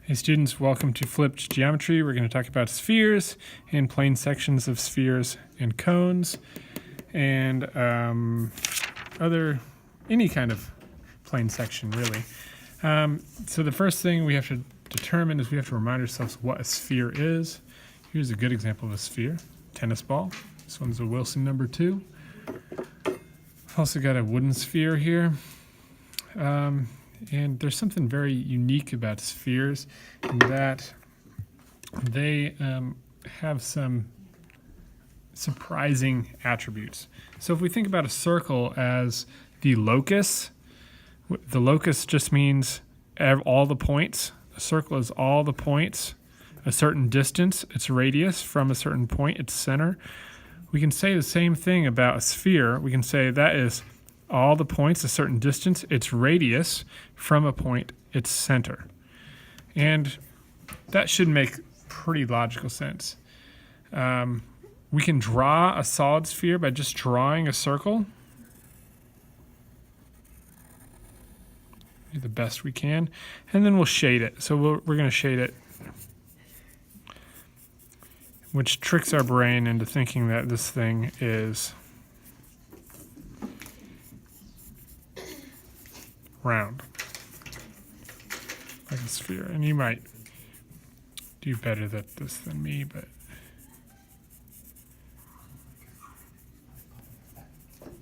Hey students, welcome to Flipped Geometry. We're going to talk about spheres and plane sections of spheres and cones and any kind of plane section really. So the first thing we have to determine is we have to remind ourselves what a sphere is. Here's a good example of a sphere, tennis ball. This one's a Wilson number 2. I've also got a wooden sphere here. And there's something very unique about spheres in that they have some surprising attributes. So if we think about a circle as the locus just means all the points. A circle is all the points, a certain distance, its radius from a certain point, its center. We can say the same thing about a sphere. We can say that is all the points, a certain distance, its radius from a point, its center. And that should make pretty logical sense. We can draw a solid sphere by just drawing a circle. Do the best we can. And then we'll shade it. So we're going to shade it, which tricks our brain into thinking that this thing is round, like a sphere. And you might do better at this than me, but I'm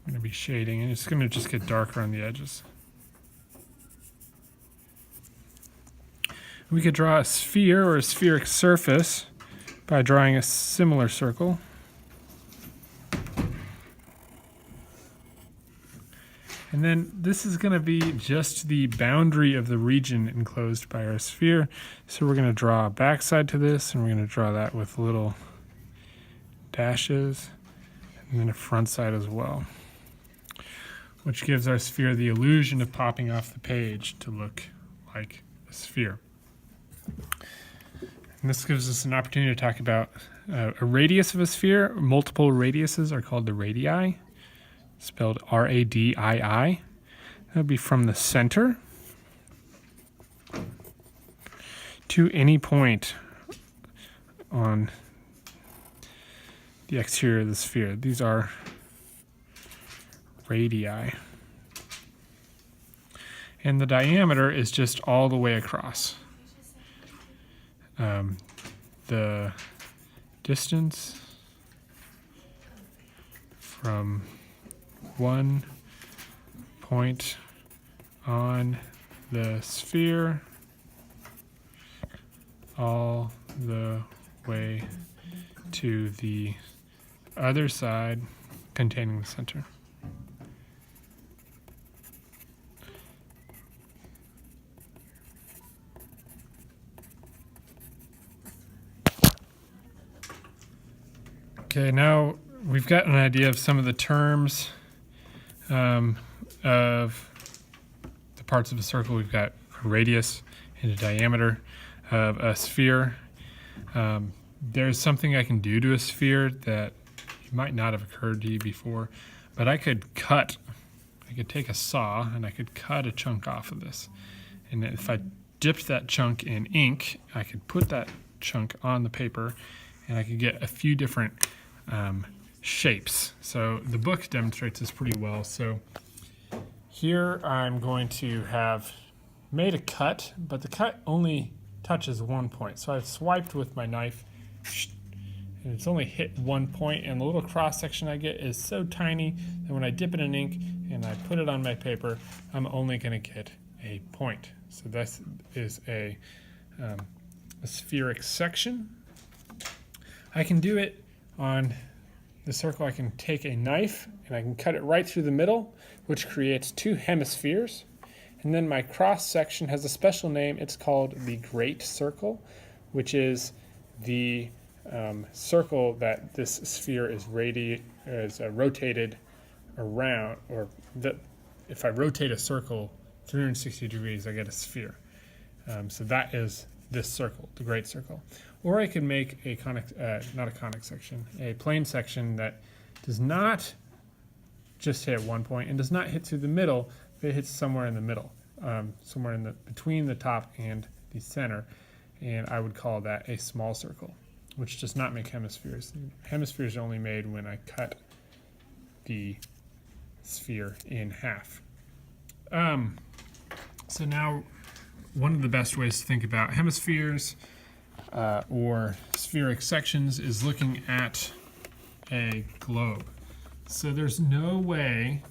going to be shading, and it's going to just get darker on the edges. We could draw a sphere or a spheric surface by drawing a similar circle. And then this is going to be just the boundary of the region enclosed by our sphere. So we're going to draw a backside to this, and we're going to draw that with little dashes, and then a front side as well, which gives our sphere the illusion of popping off the page to look like a sphere. And this gives us an opportunity to talk about a radius of a sphere. Multiple radiuses are called the radii. Spelled radii. That would be from the center to any point on the exterior of the sphere. These are radii. And the diameter is just all the way across. The distance from one point on the sphere all the way to the other side containing the center. Okay, now we've got an idea of some of the terms of the parts of a circle. We've got a radius and a diameter of a sphere. There's something I can do to a sphere that might not have occurred to you before, but I could take a saw and I could cut a chunk off of this. And if I dipped that chunk in ink, I could put that chunk on the paper and I could get a few different shapes. So the book demonstrates this pretty well. So here I'm going to have made a cut, but the cut only touches one point. So I've swiped with my knife and it's only hit one point, and the little cross section I get is so tiny that when I dip it in ink and I put it on my paper, I'm only going to get a point. So this is a spheric section. I can do it on the circle. I can take a knife and I can cut it right through the middle, which creates two hemispheres. And then my cross section has a special name. It's called the great circle, which is the circle that this sphere is rotated around, or if I rotate a circle 360 degrees, I get a sphere. So that is this circle, the great circle. Or I could make a plane section that does not just hit one point and does not hit through the middle, but it hits somewhere in the middle. somewhere in between the top and the center, and I would call that a small circle, which does not make hemispheres. Hemispheres are only made when I cut the sphere in half. So now, one of the best ways to think about hemispheres or spheric sections is looking at a globe. So there's no way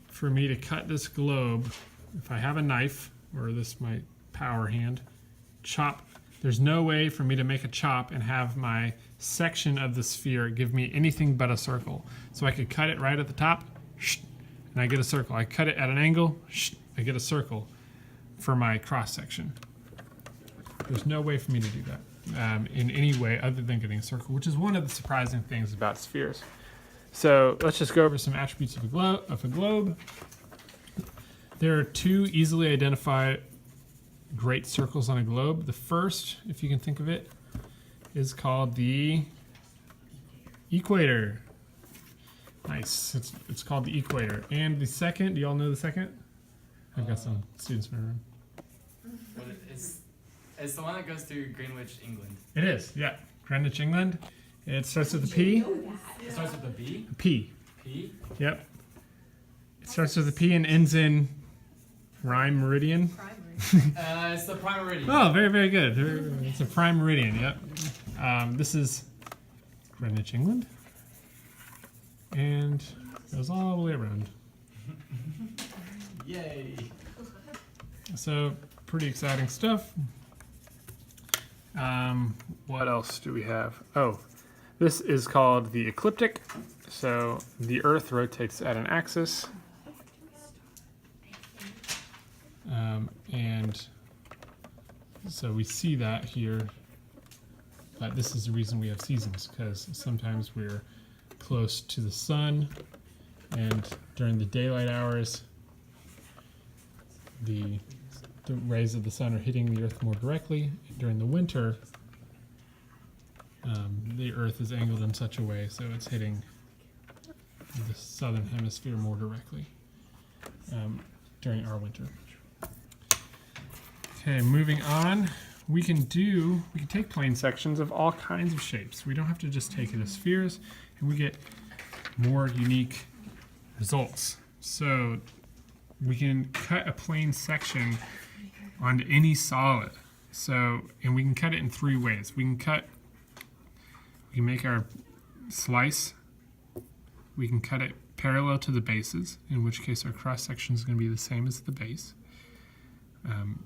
for me to cut this globe if I have a knife, or this my power hand, chop. There's no way for me to make a chop and have my section of the sphere give me anything but a circle. So I could cut it right at the top, and I get a circle. I cut it at an angle, I get a circle for my cross section. There's no way for me to do that in any way other than getting a circle, which is one of the surprising things about spheres. So let's just go over some attributes of a globe. There are two easily identified great circles on a globe. The first, if you can think of it, is called the equator. Nice, it's called the equator. And the second, do you all know the second? I've got some students in my room. Well, it's the one that goes through Greenwich, England. It is, yeah. Greenwich, England. It starts with a P. It starts with a B? A P. P? Yep. It starts with a P and ends in rhyme meridian. It's the prime meridian. Oh, very, very good. It's a prime meridian, yep. This is Greenwich, England. And it goes all the way around. Yay. So, pretty exciting stuff. What else do we have? Oh, this is called the ecliptic. So, the Earth rotates at an axis. And so we see that here, but this is the reason we have seasons, because sometimes we're close to the sun, and during the daylight hours, the rays of the sun are hitting the Earth more directly. During the winter, the Earth is angled in such a way so it's hitting the southern hemisphere more directly during our winter. Okay, moving on. We can take plane sections of all kinds of shapes. We don't have to just take it as spheres, and we get more unique results. So we can cut a plane section onto any solid. So, and we can cut it in three ways. We can make our slice. We can cut it parallel to the bases, in which case our cross section is going to be the same as the base,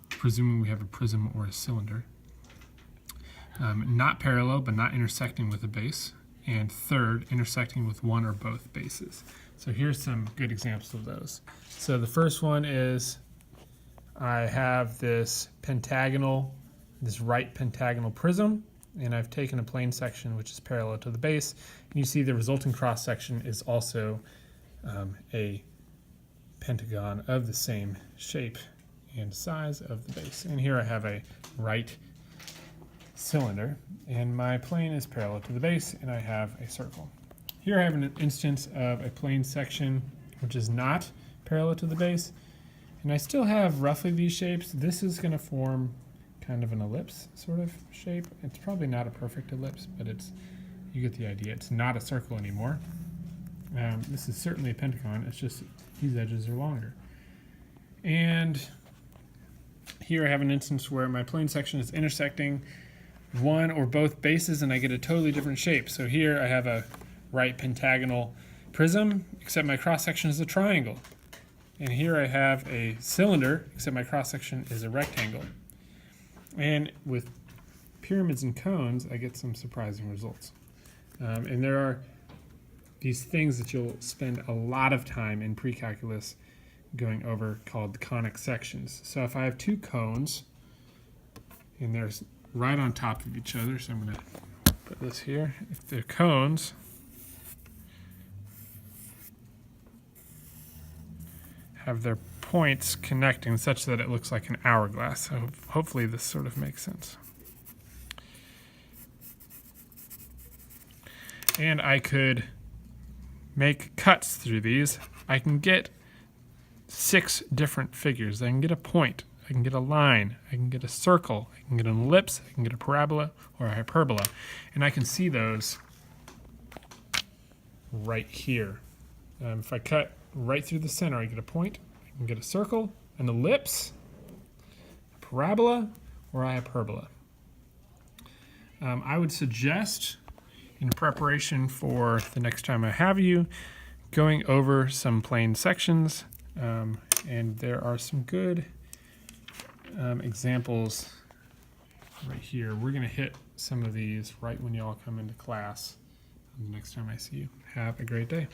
presuming we have a prism or a cylinder. Not parallel, but not intersecting with the base. And third, intersecting with one or both bases. So here's some good examples of those. So the first one is I have this right pentagonal prism, and I've taken a plane section which is parallel to the base, and you see the resulting cross section is also a pentagon of the same shape and size of the base. And here I have a right cylinder, and my plane is parallel to the base, and I have a circle. Here I have an instance of a plane section which is not parallel to the base, and I still have roughly these shapes. This is going to form kind of an ellipse sort of shape. It's probably not a perfect ellipse, but you get the idea. It's not a circle anymore. This is certainly a pentagon. It's just these edges are longer. And here I have an instance where my plane section is intersecting one or both bases, and I get a totally different shape. So here I have a right pentagonal prism, except my cross section is a triangle. And here I have a cylinder, except my cross section is a rectangle. And with pyramids and cones, I get some surprising results. And there are these things that you'll spend a lot of time in pre-calculus going over called the conic sections. So if I have two cones, and they're right on top of each other, so I'm going to put this here. If they're cones, have their points connecting such that it looks like an hourglass. So hopefully this sort of makes sense. And I could make cuts through these. I can get 6 different figures. I can get a point, I can get a line, I can get a circle, I can get an ellipse, I can get a parabola or a hyperbola. And I can see those right here. If I cut right through the center, I get a point, I can get a circle, an ellipse, a parabola, or a hyperbola. I would suggest, in preparation for the next time I have you, going over some plane sections, and there are some good examples right here. We're going to hit some of these right when you all come into class the next time I see you. Have a great day.